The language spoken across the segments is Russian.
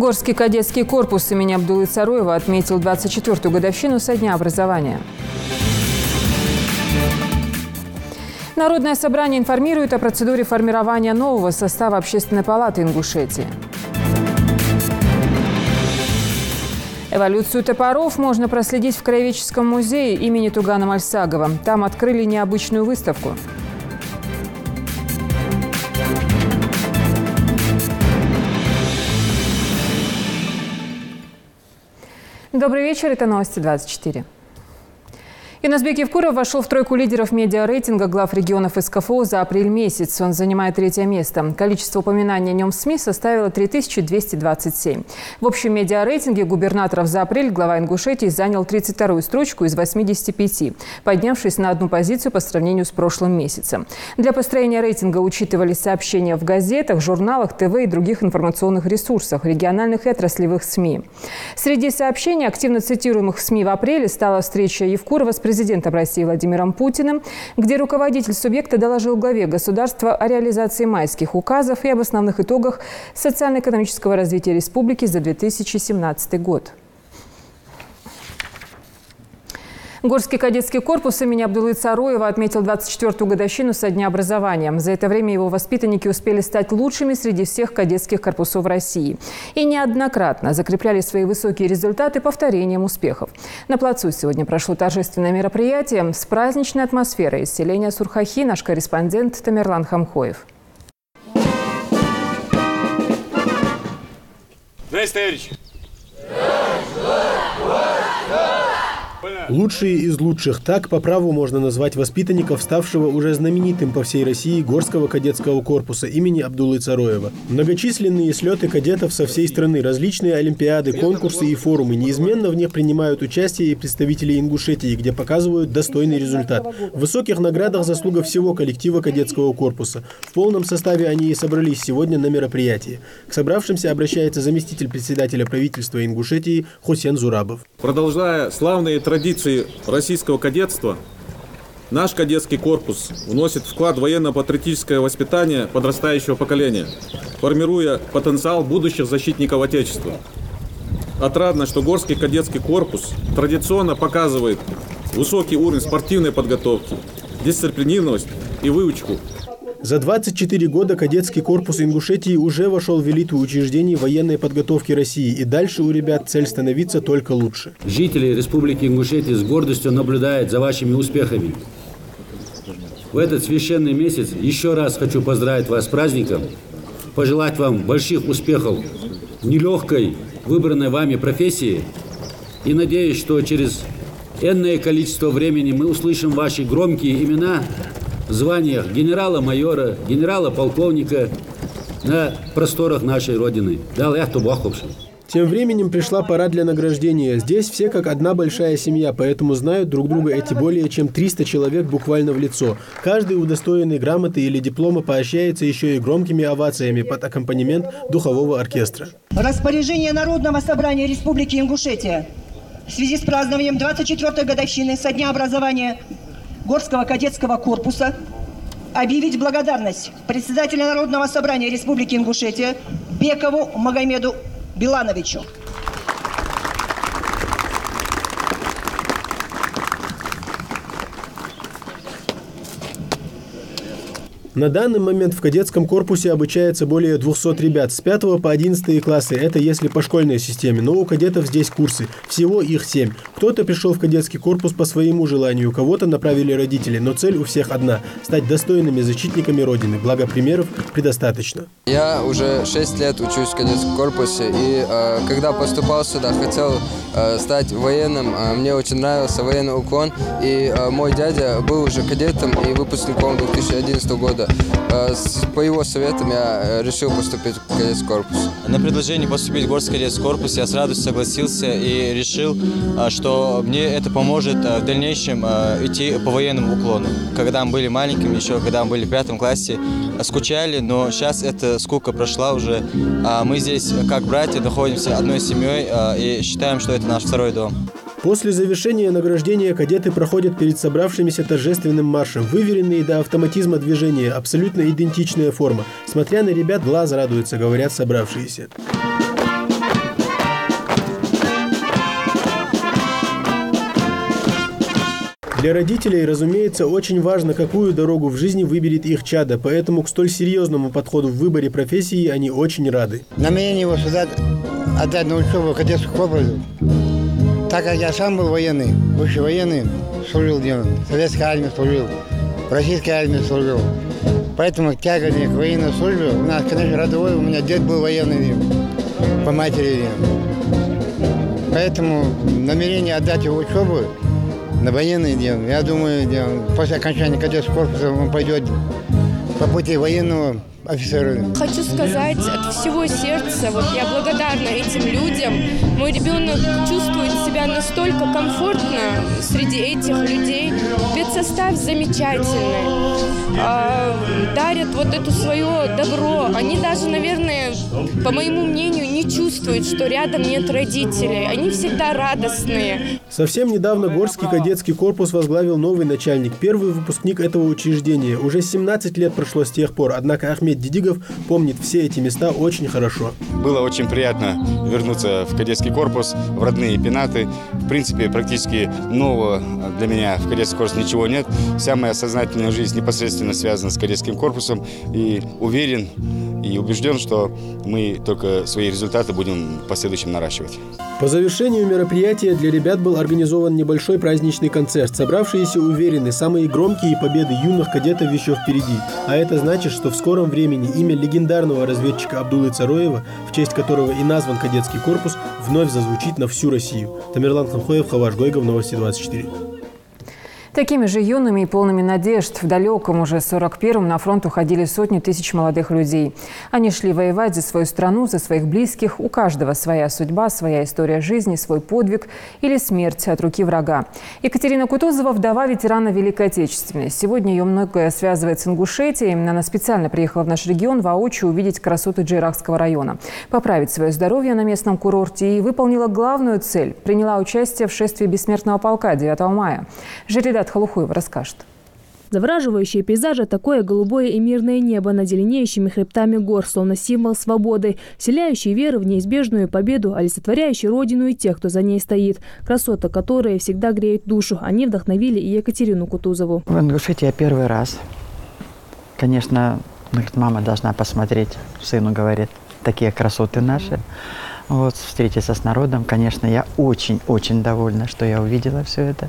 Горский кадетский корпус имени Абдуллы Царуева отметил 24-ю годовщину со дня образования. Народное собрание информирует о процедуре формирования нового состава Общественной палаты Ингушетии. Эволюцию топоров можно проследить в Краеведческом музее имени Тугана Мальсагова. Там открыли необычную выставку. Добрый вечер, это новости 24. Юнусбек Евкуров вошел в тройку лидеров медиарейтинга глав регионов СКФО за апрель месяц. Он занимает 3-е место. Количество упоминаний о нем в СМИ составило 3227. В общем медиарейтинге губернаторов за апрель глава Ингушетии занял 32-ю строчку из 85, поднявшись на одну позицию по сравнению с прошлым месяцем. Для построения рейтинга учитывались сообщения в газетах, журналах, ТВ и других информационных ресурсах, региональных и отраслевых СМИ. Среди сообщений, активно цитируемых в СМИ в апреле, стала встреча Евкурова с президентом России Владимиром Путиным, где руководитель субъекта доложил главе государства о реализации майских указов и об основных итогах социально-экономического развития республики за 2017 год. Горский кадетский корпус имени Абдуллы Царуева отметил 24-ю годовщину со дня образования. За это время его воспитанники успели стать лучшими среди всех кадетских корпусов России. И неоднократно закрепляли свои высокие результаты повторением успехов. На плацу сегодня прошло торжественное мероприятие с праздничной атмосферой. Из селения Сурхахи наш корреспондент Тамерлан Хамхоев. Здравствуйте, товарищи! Лучшие из лучших. Так по праву можно назвать воспитанников, ставшего уже знаменитым по всей России Горского кадетского корпуса имени Абдуллы Царуева. Многочисленные слеты кадетов со всей страны, различные олимпиады, конкурсы и форумы. Неизменно в них принимают участие и представители Ингушетии, где показывают достойный результат. В высоких наградах заслуга всего коллектива кадетского корпуса. В полном составе они и собрались сегодня на мероприятии. К собравшимся обращается заместитель председателя правительства Ингушетии Хусен Зурабов. Продолжая славные традиции российского кадетства, наш кадетский корпус вносит вклад в военно-патриотическое воспитание подрастающего поколения, формируя потенциал будущих защитников Отечества. Отрадно, что Горский кадетский корпус традиционно показывает высокий уровень спортивной подготовки, дисциплинированность и выучку. За 24 года кадетский корпус Ингушетии уже вошел в элиту учреждений военной подготовки России. И дальше у ребят цель становиться только лучше. Жители Республики Ингушетия с гордостью наблюдают за вашими успехами. В этот священный месяц еще раз хочу поздравить вас с праздником, пожелать вам больших успехов в нелегкой выбранной вами профессии. И надеюсь, что через энное количество времени мы услышим ваши громкие имена в званиях генерала-майора, генерала-полковника на просторах нашей Родины. Тем временем пришла пора для награждения. Здесь все как одна большая семья, поэтому знают друг друга эти более чем 300 человек буквально в лицо. Каждый удостоенный грамоты или диплома поощряется еще и громкими овациями под аккомпанемент духового оркестра. Распоряжение Народного собрания Республики Ингушетия в связи с празднованием 24-й годовщины со дня образования Горского кадетского корпуса объявить благодарность председателя Народного собрания Республики Ингушетия Бекову Магомеду Билановичу. На данный момент в кадетском корпусе обучается более 200 ребят с 5 по 11 классы. Это если по школьной системе. Но у кадетов здесь курсы. Всего их 7. Кто-то пришел в кадетский корпус по своему желанию, кого-то направили родители. Но цель у всех одна – стать достойными защитниками Родины. Благо примеров предостаточно. Я уже 6 лет учусь в кадетском корпусе. И когда поступал сюда, хотел стать военным. Мне очень нравился военный уклон. И мой дядя был уже кадетом и выпускником 2011 года. По его советам я решил поступить в кадетский корпус. На предложение поступить в Горский кадетский корпус я с радостью согласился и решил, что мне это поможет в дальнейшем идти по военному уклону. Когда мы были маленькими, еще когда мы были в 5 классе, скучали, но сейчас эта скука прошла уже. Мы здесь, как братья, находимся одной семьей и считаем, что это наш второй дом. После завершения награждения кадеты проходят перед собравшимися торжественным маршем. Выверенные до автоматизма движения, абсолютно идентичная форма. Смотря на ребят, глаз радуется, говорят собравшиеся. Для родителей, разумеется, очень важно, какую дорогу в жизни выберет их чадо, поэтому к столь серьезному подходу в выборе профессии они очень рады. Намерение его сюда отдать на учебу в кадетскую корпусу, так как я сам был военный, бывший военный, служил в советской армии, служил, в российской армии служил. Поэтому тяготение к военной службе у нас, конечно, родовой, у меня дед был военный по матери. Поэтому намерение отдать его учебу на военный день, я думаю, после окончания кадетского корпуса он пойдет по пути военного офицера. Хочу сказать от всего сердца, я благодарна этим людям. Мой ребенок чувствует себя настолько комфортно среди этих людей. Спецсостав замечательный. Дарят это свое добро. Они даже, наверное, по моему мнению, не чувствуют, что рядом нет родителей. Они всегда радостные. Совсем недавно Горский кадетский корпус возглавил новый начальник, первый выпускник этого учреждения. Уже 17 лет прошло с тех пор, однако Ахмед Дидигов помнит все эти места очень хорошо. Было очень приятно вернуться в кадетский корпус, в родные пенаты. В принципе, практически нового для меня в кадетском корпусе ничего нет. Вся моя сознательная жизнь непосредственно связана с кадетским корпусом. И уверен и убежден, что мы только свои результаты будем в последующем наращивать. По завершению мероприятия для ребят был организован небольшой праздничный концерт. Собравшиеся уверены, самые громкие победы юных кадетов еще впереди. А это значит, что в скором времени имя легендарного разведчика Абдуллы Цароева, в честь которого и назван кадетский корпус, вновь зазвучит на всю Россию. Тамерлан Хамхоев, Хаваш Гойгов, Новости 24. Такими же юными и полными надежд в далеком уже 41-м на фронт уходили сотни тысяч молодых людей. Они шли воевать за свою страну, за своих близких. У каждого своя судьба, своя история жизни, свой подвиг или смерть от руки врага. Екатерина Кутузова – вдова ветерана Великой Отечественной. Сегодня ее многое связывает с Ингушетией. Она специально приехала в наш регион воочию увидеть красоты Джейракского района, поправить свое здоровье на местном курорте и выполнила главную цель – приняла участие в шествии Бессмертного полка 9 мая. Жиридат Халухуева расскажет. Завораживающие пейзажи, такое голубое и мирное небо над зеленеющими хребтами гор, словно символ свободы, вселяющий веру в неизбежную победу, олицетворяющий родину и тех, кто за ней стоит. Красота, которые всегда греют душу. Они вдохновили и Екатерину Кутузову. В Ингушетии я первый раз. Конечно, мама должна посмотреть, сыну говорит, такие красоты наши. Встретиться с народом, конечно, я очень-очень довольна, что я увидела все это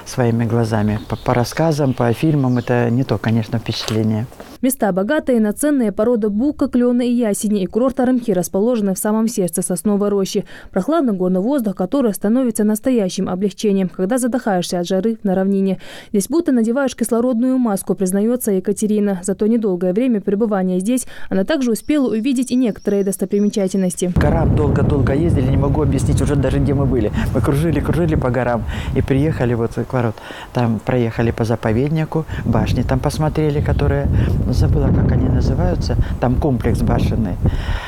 своими глазами. По рассказам, по фильмам это не то, конечно, впечатление. Места богатые на ценные породы бука, клена и ясени и курорт Арымхи расположены в самом сердце сосновой рощи. Прохладный горный воздух, который становится настоящим облегчением, когда задыхаешься от жары на равнине. Здесь будто надеваешь кислородную маску, признается Екатерина. За то недолгое время пребывания здесь она также успела увидеть и некоторые достопримечательности. По горам долго-долго ездили, не могу объяснить уже даже, где мы были. Мы кружили по горам и приехали к ворот. Там проехали по заповеднику, башни там посмотрели, которые... Забыла, как они называются. Там комплекс башенный.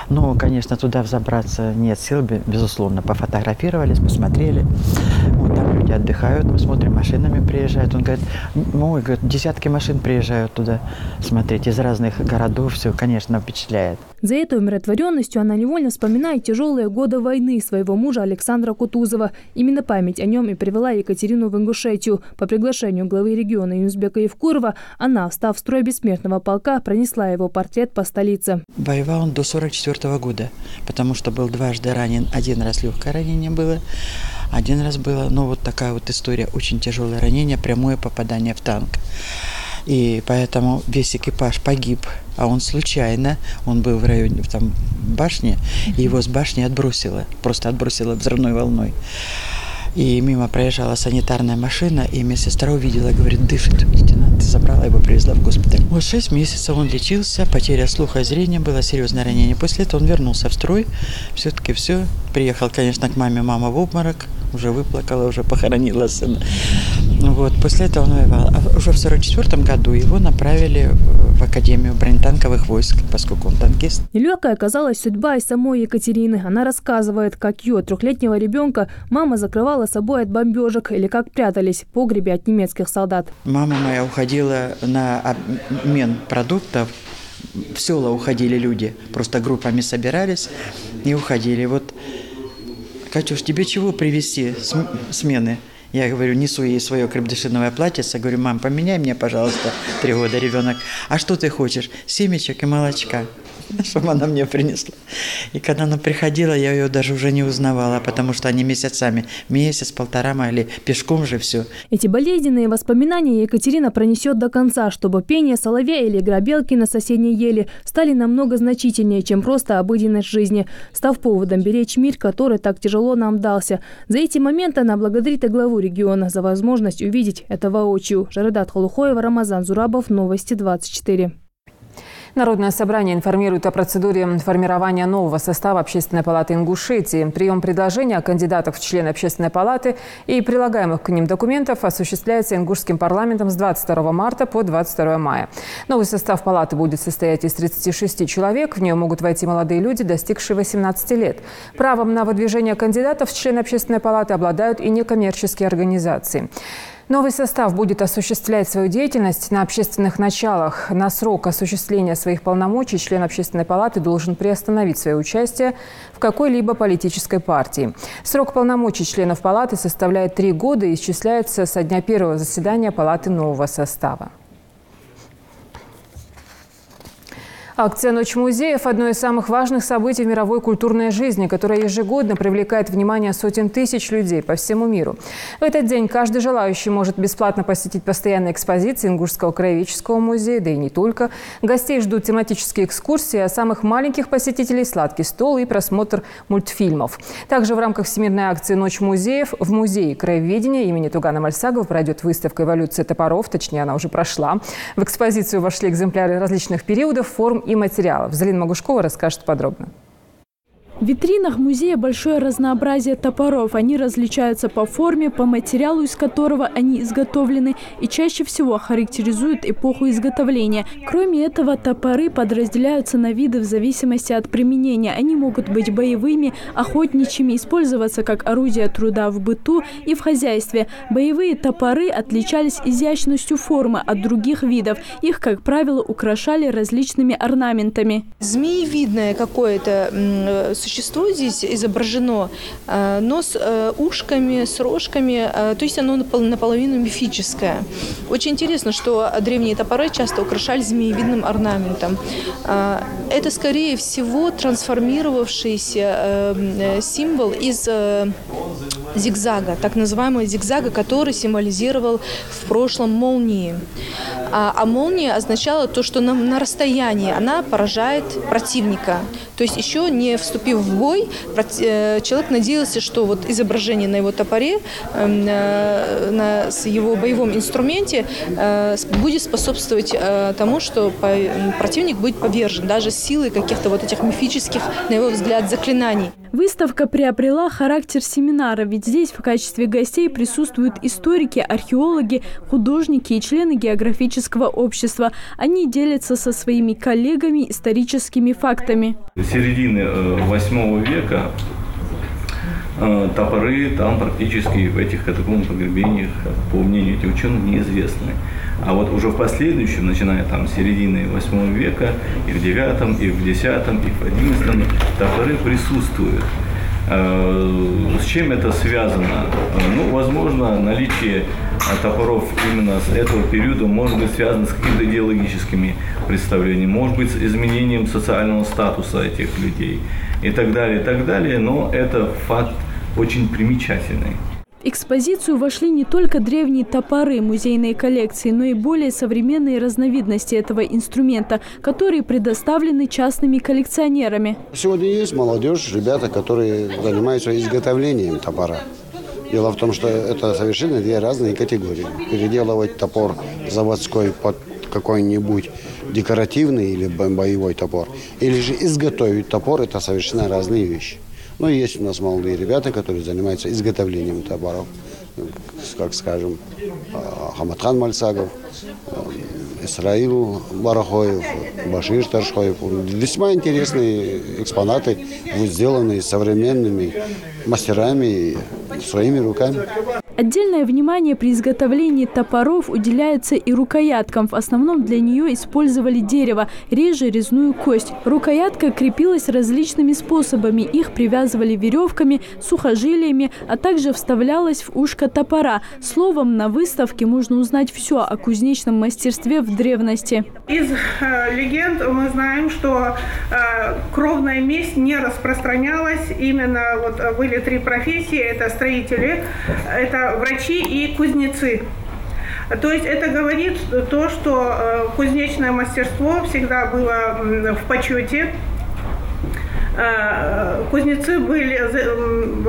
Ну, конечно, туда взобраться нет сил, безусловно. Пофотографировались, посмотрели. Там люди отдыхают, мы смотрим, машинами приезжают. Он говорит, десятки машин приезжают туда смотреть из разных городов. Все, конечно, впечатляет. За этой умиротворенностью она невольно вспоминает тяжелые годы войны своего мужа Александра Кутузова. Именно память о нем и привела Екатерину в Ингушетию. По приглашению главы региона Юнусбека Евкурова она, встав в строй Бессмертного полка, пронесла его портрет по столице. Воевал он до 1944 года, потому что был дважды ранен. Один раз легкое ранение было, один раз было, такая история, очень тяжелое ранение, прямое попадание в танк. И поэтому весь экипаж погиб, а он случайно, он был в районе башни, и его с башни просто отбросило взрывной волной. И мимо проезжала санитарная машина, и медсестра увидела, говорит, дышит лейтенант. Забрала его, привезла в госпиталь. 6 месяцев он лечился, потеря слуха и зрения, было серьезное ранение. После этого он вернулся в строй, все-таки все. Приехал, конечно, к маме, мама в обморок, уже выплакала, уже похоронила сына. После этого он воевал. А уже в 1944 году его направили в Академию бронетанковых войск, поскольку он танкист. Нелегкой оказалась судьба и самой Екатерины. Она рассказывает, как ее 3-летнего ребенка мама закрывала собой от бомбежек или как прятались в погребе от немецких солдат. Мама моя уходила на обмен продуктов. В села уходили люди, просто группами собирались и уходили. Катюш, тебе чего привезти смены? Я говорю, несу ей свое крепдышиновое платьице, говорю, мам, поменяй мне, пожалуйста, 3 года ребенок. А что ты хочешь? Семечек и молочка. Чтобы она мне принесла. И когда она приходила, я ее даже уже не узнавала, потому что они месяцами, месяц-полтора могли, пешком же все. Эти болезненные воспоминания Екатерина пронесет до конца, чтобы пение соловья или игра белки на соседней еле стали намного значительнее, чем просто обыденность жизни, став поводом беречь мир, который так тяжело нам дался. За эти моменты она благодарит и главу региона за возможность увидеть это воочию. Жаридат Халухоева, Рамазан Зурабов, Новости 24. Народное собрание информирует о процедуре формирования нового состава Общественной палаты Ингушетии. Прием предложений о кандидатах в члены Общественной палаты и прилагаемых к ним документов осуществляется Ингушским парламентом с 22 марта по 22 мая. Новый состав палаты будет состоять из 36 человек. В нее могут войти молодые люди, достигшие 18 лет. Правом на выдвижение кандидатов в члены Общественной палаты обладают и некоммерческие организации. Новый состав будет осуществлять свою деятельность на общественных началах. На срок осуществления своих полномочий член Общественной палаты должен приостановить свое участие в какой-либо политической партии. Срок полномочий членов палаты составляет 3 года и исчисляется со дня первого заседания палаты нового состава. Акция «Ночь музеев» – одно из самых важных событий в мировой культурной жизни, которая ежегодно привлекает внимание сотен тысяч людей по всему миру. В этот день каждый желающий может бесплатно посетить постоянные экспозиции Ингушского краеведческого музея, да и не только. Гостей ждут тематические экскурсии, а самых маленьких посетителей – сладкий стол и просмотр мультфильмов. Также в рамках всемирной акции «Ночь музеев» в Музее краеведения имени Тугана Мальсагова пройдет выставка «Эволюция топоров», точнее, она уже прошла. В экспозицию вошли экземпляры различных периодов, форм и материалов. Залина Магушкова расскажет подробно. В витринах музея большое разнообразие топоров. Они различаются по форме, по материалу, из которого они изготовлены, и чаще всего характеризуют эпоху изготовления. Кроме этого, топоры подразделяются на виды в зависимости от применения. Они могут быть боевыми, охотничьими, использоваться как орудие труда в быту и в хозяйстве. Боевые топоры отличались изящностью формы от других видов. Их, как правило, украшали различными орнаментами. Змеевидное какое-то существо здесь изображено, но с ушками, с рожками, то есть оно наполовину мифическое. Очень интересно, что древние топоры часто украшали змеевидным орнаментом. Это, скорее всего, трансформировавшийся символ из зигзага, так называемого зигзага, который символизировал в прошлом молнии. А молния означала то, что на расстоянии она поражает противника. То есть еще не вступив в бой, человек надеялся, что вот изображение на его топоре, на его боевом инструменте будет способствовать тому, что противник будет повержен, даже силой каких-то вот этих мифических, на его взгляд, заклинаний. Выставка приобрела характер семинара, ведь здесь в качестве гостей присутствуют историки, археологи, художники и члены географического общества. Они делятся со своими коллегами историческими фактами. С середины 8 века топоры там практически в этих катакомбных погребениях, по мнению этих ученых, неизвестны. А вот уже в последующем, начиная там с середины 8 века, и в 9, и в 10, и в 11 топоры присутствуют. С чем это связано? Ну, возможно, наличие топоров именно с этого периода может быть связано с какими-то идеологическими представлениями, может быть, с изменением социального статуса этих людей и так далее, но это факт очень примечательный. В экспозицию вошли не только древние топоры музейной коллекции, но и более современные разновидности этого инструмента, которые предоставлены частными коллекционерами. Сегодня есть молодежь, ребята, которые занимаются изготовлением топора. Дело в том, что это совершенно 2 разные категории. Переделывать топор заводской под какой-нибудь декоративный или боевой топор, или же изготовить топор – это совершенно разные вещи. Но есть у нас молодые ребята, которые занимаются изготовлением топоров, как, скажем, Хаматхан Мальсагов, Исраил Барахоев, Башир Таршхоев. Весьма интересные экспонаты, сделанные современными мастерами, своими руками. Отдельное внимание при изготовлении топоров уделяется и рукояткам. В основном для нее использовали дерево, реже резную кость. Рукоятка крепилась различными способами. Их привязывали веревками, сухожилиями, а также вставлялась в ушко топора. Словом, на выставке можно узнать все о кузнечном мастерстве в древности. Из легенд мы знаем, что кровная месть не распространялась. Именно вот были три профессии. Это строители, это врачи и кузнецы. То есть это говорит то, что кузнечное мастерство всегда было в почете. Кузнецы были,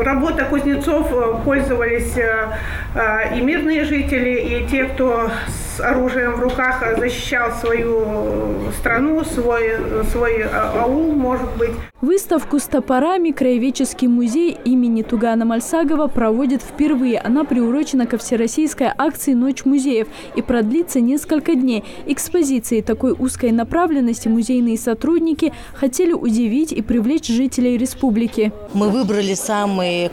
работа кузнецов пользовались и мирные жители, и те, кто с оружием в руках защищал свою страну, свой аул, может быть. Выставку с топорами Краеведческий музей имени Тугана Мальсагова проводит впервые. Она приурочена ко всероссийской акции «Ночь музеев» и продлится несколько дней. Экспозицией такой узкой направленности музейные сотрудники хотели удивить и привлечь жителей республики. Мы выбрали самые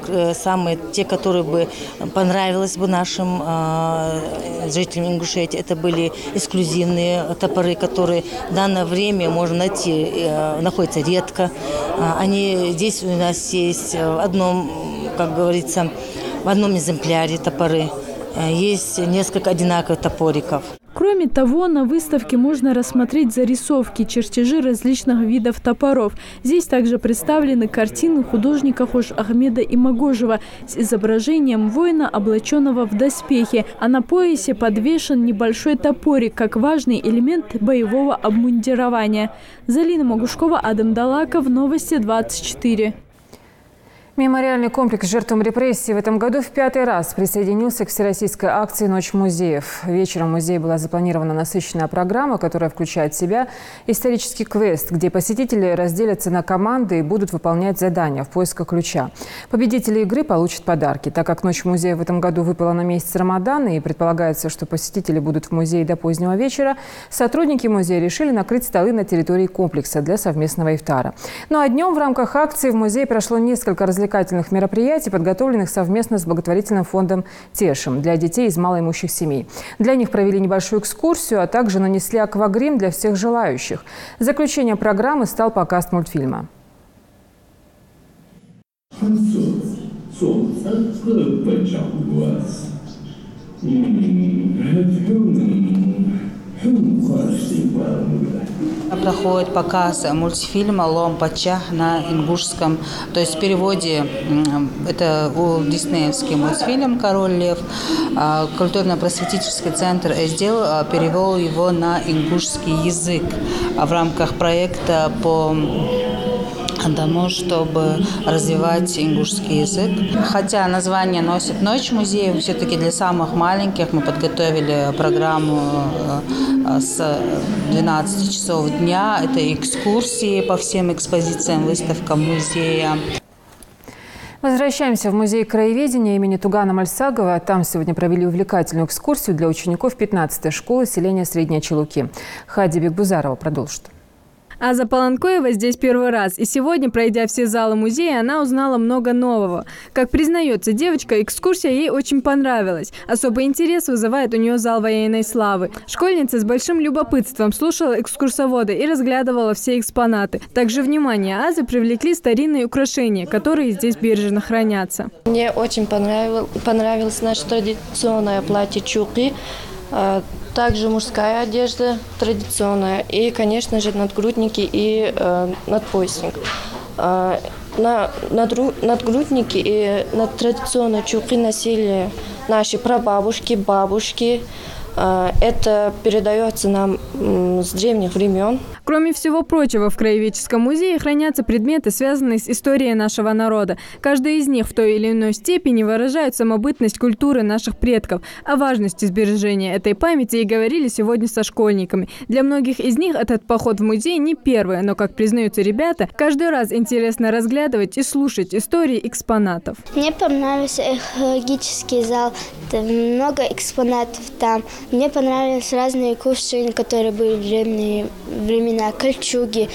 те, которые бы понравилось бы нашим жителям Ингушетии. Это были эксклюзивные топоры, которые в данное время можно найти, находятся редко. Они здесь у нас есть в одном, как говорится, в одном экземпляре топоры. Есть несколько одинаковых топориков. Кроме того, на выставке можно рассмотреть зарисовки, чертежи различных видов топоров. Здесь также представлены картины художника Хош Ахмеда Имагожева с изображением воина, облаченного в доспехи, а на поясе подвешен небольшой топорик, как важный элемент боевого обмундирования. Залина Могушкова, Адам Далаков, Новости 24. Мемориальный комплекс жертвам репрессий в этом году в 5-й раз присоединился к всероссийской акции «Ночь музеев». Вечером в музее была запланирована насыщенная программа, которая включает в себя исторический квест, где посетители разделятся на команды и будут выполнять задания в поисках ключа. Победители игры получат подарки. Так как «Ночь музея» в этом году выпала на месяц Рамадана и предполагается, что посетители будут в музее до позднего вечера, сотрудники музея решили накрыть столы на территории комплекса для совместного ифтара. Ну а днем в рамках акции в музее прошло несколько развлекательных мероприятий, подготовленных совместно с благотворительным фондом «Тешим» для детей из малоимущих семей. Для них провели небольшую экскурсию, а также нанесли аквагрим для всех желающих. Заключением программы стал показ мультфильма. Проходит показ мультфильма «Лом Пачах» на ингушском, то есть в переводе это диснеевский мультфильм «Король лев». Культурно-просветительский центр «Эздел» перевел его на ингушский язык в рамках проекта по тому, чтобы развивать ингушский язык. Хотя название носит «Ночь музеев», все-таки для самых маленьких мы подготовили программу с 12 часов дня. Это экскурсии по всем экспозициям, выставкам музея. Возвращаемся в музей краеведения имени Тугана Мальсагова. Там сегодня провели увлекательную экскурсию для учеников 15-й школы селения Средние Челуки. Хади Бекбузарова продолжит. Аза Паланкоева здесь первый раз. И сегодня, пройдя все залы музея, она узнала много нового. Как признается девочка, экскурсия ей очень понравилась. Особый интерес вызывает у нее зал военной славы. Школьница с большим любопытством слушала экскурсовода и разглядывала все экспонаты. Также внимание Азы привлекли старинные украшения, которые здесь бережно хранятся. Мне очень понравилось наше традиционное платье чуки. Также мужская одежда традиционная и, конечно же, надгрудники и надпоясник. Надгрудники и традиционные чулки носили наши прабабушки, бабушки. Это передается нам с древних времен. Кроме всего прочего, в Краеведческом музее хранятся предметы, связанные с историей нашего народа. Каждый из них в той или иной степени выражает самобытность культуры наших предков. О важности сбережения этой памяти и говорили сегодня со школьниками. Для многих из них этот поход в музей не первый, но, как признаются ребята, каждый раз интересно разглядывать и слушать истории экспонатов. Мне понравился археологический зал, там много экспонатов там. Мне понравились разные кувшины, которые были в древние времена, кольчуги,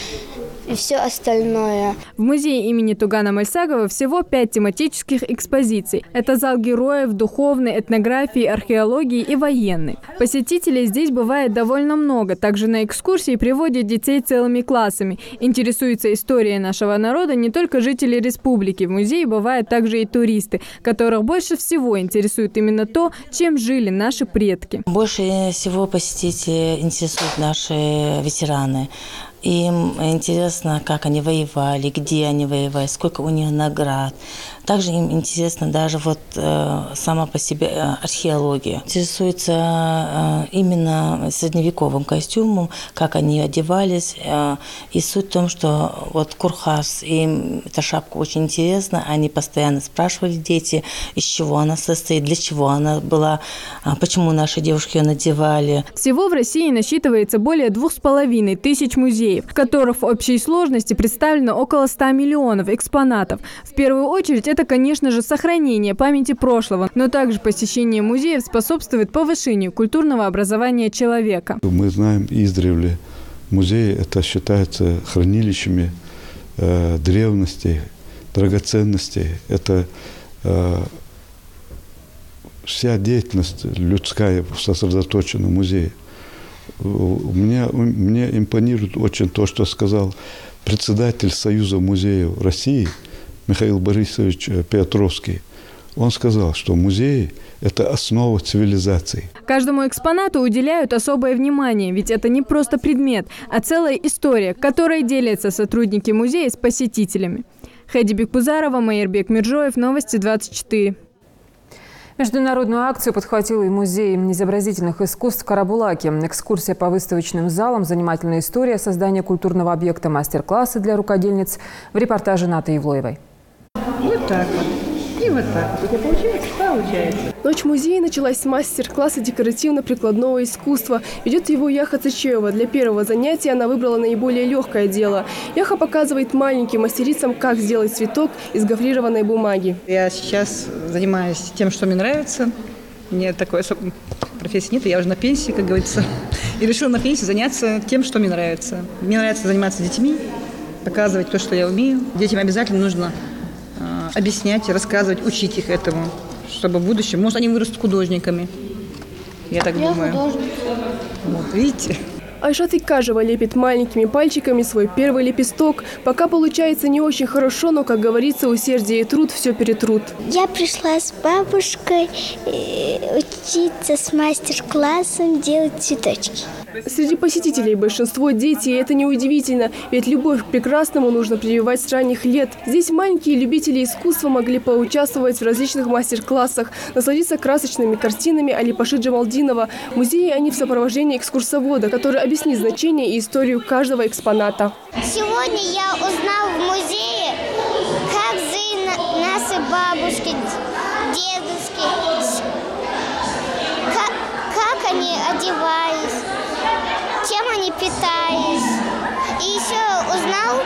и все остальное. В музее имени Тугана Мальсагова всего 5 тематических экспозиций. Это зал героев, духовной, этнографии, археологии и военной. Посетителей здесь бывает довольно много. Также на экскурсии приводят детей целыми классами. Интересуются историей нашего народа не только жители республики. В музее бывают также и туристы, которых больше всего интересует именно то, чем жили наши предки. Больше всего посетителей интересуют наши ветераны. Им интересно, как они воевали, где они воевали, сколько у них наград. Также им интересно даже сама по себе археология. Интересуется именно средневековым костюмом, как они одевались. И суть в том, что курхас, им эта шапка очень интересна. Они постоянно спрашивали, дети, из чего она состоит, для чего она была, почему наши девушки ее надевали. Всего в России насчитывается более 2500 музеев, в которых в общей сложности представлено около 100 миллионов экспонатов. В первую очередь, это, конечно же, сохранение памяти прошлого, но также посещение музеев способствует повышению культурного образования человека. Мы знаем издревле, музеи это считаются хранилищами древностей, драгоценностей. Это вся деятельность людская сосредоточена в музее. Мне импонирует очень то, что сказал председатель Союза музеев России Михаил Борисович Петровский. Он сказал, что музеи – это основа цивилизации. Каждому экспонату уделяют особое внимание, ведь это не просто предмет, а целая история, которой делятся сотрудники музея с посетителями. Хэди Бекбузарова, Майербек Миржоев, Новости 24. Международную акцию подхватил и Музей изобразительных искусств в Карабулаке. Экскурсия по выставочным залам, занимательная история создания культурного объекта, мастер-классы для рукодельниц в репортаже Наты Евлоевой. Вот так вот. И вот так вот. Это получается? Получается. Ночь музея началась с мастер-класса декоративно-прикладного искусства. Ведет его Яха Цычева. Для первого занятия она выбрала наиболее легкое дело. Яха показывает маленьким мастерицам, как сделать цветок из гофрированной бумаги. Я сейчас занимаюсь тем, что мне нравится. Мне такой особой профессии нет, я уже на пенсии, как говорится. И решила на пенсии заняться тем, что мне нравится. Мне нравится заниматься с детьми, показывать то, что я умею. Детям обязательно нужно объяснять, рассказывать, учить их этому, чтобы в будущем, может, они вырастут художниками. Я так думаю. Вот, видите? Айшат Икажева лепит маленькими пальчиками свой первый лепесток. Пока получается не очень хорошо, но, как говорится, усердие и труд все перетрут. Я пришла с бабушкой учиться с мастер-классом делать цветочки. Среди посетителей большинство дети, и это неудивительно, ведь любовь к прекрасному нужно прививать с ранних лет. Здесь маленькие любители искусства могли поучаствовать в различных мастер-классах, насладиться красочными картинами Алипаши Джамалдинова. В музее они в сопровождении экскурсовода, который объяснит значение и историю каждого экспоната. Сегодня я узнал в музее, как жили наши бабушки, дедушки, как они одевались, чем они питались. И еще узнал,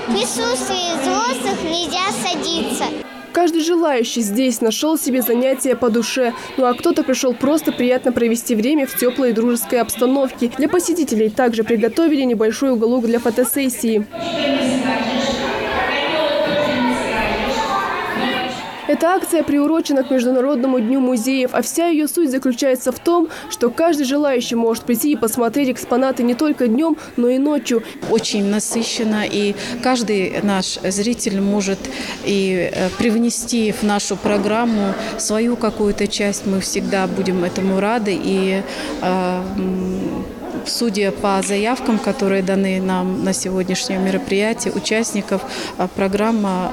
в присутствии взрослых нельзя садиться. Каждый желающий здесь нашел себе занятие по душе. Ну а кто-то пришел просто приятно провести время в теплой и дружеской обстановке. Для посетителей также приготовили небольшой уголок для фотосессии. Эта акция приурочена к Международному дню музеев, а вся ее суть заключается в том, что каждый желающий может прийти и посмотреть экспонаты не только днем, но и ночью. Очень насыщенно, и каждый наш зритель может и привнести в нашу программу свою какую-то часть. Мы всегда будем этому рады. И судя по заявкам, которые даны нам на сегодняшнее мероприятие, участников, программа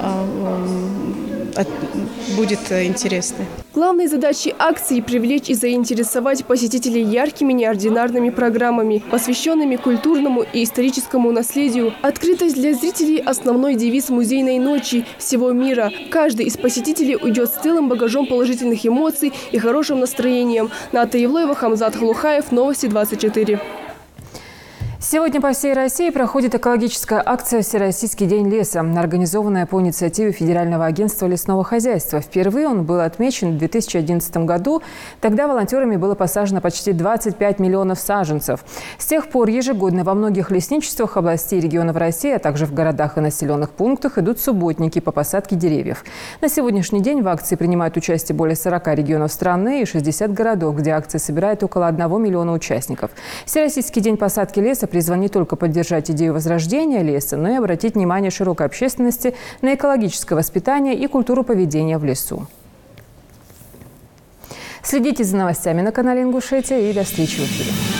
будет интересной. Главной задачей акции – привлечь и заинтересовать посетителей яркими неординарными программами, посвященными культурному и историческому наследию. Открытость для зрителей – основной девиз музейной ночи всего мира. Каждый из посетителей уйдет с целым багажом положительных эмоций и хорошим настроением. Ната Евлоева, Хамзат Халухаев, Новости 24. Сегодня по всей России проходит экологическая акция «Всероссийский день леса», организованная по инициативе Федерального агентства лесного хозяйства. Впервые он был отмечен в 2011 году. Тогда волонтерами было посажено почти 25 миллионов саженцев. С тех пор ежегодно во многих лесничествах областей и регионов России, а также в городах и населенных пунктах идут субботники по посадке деревьев. На сегодняшний день в акции принимают участие более 40 регионов страны и 60 городов, где акция собирает около 1 миллиона участников. Всероссийский день посадки леса призван не только поддержать идею возрождения леса, но и обратить внимание широкой общественности на экологическое воспитание и культуру поведения в лесу. Следите за новостями на канале Ингушетия и до встречи в эфире.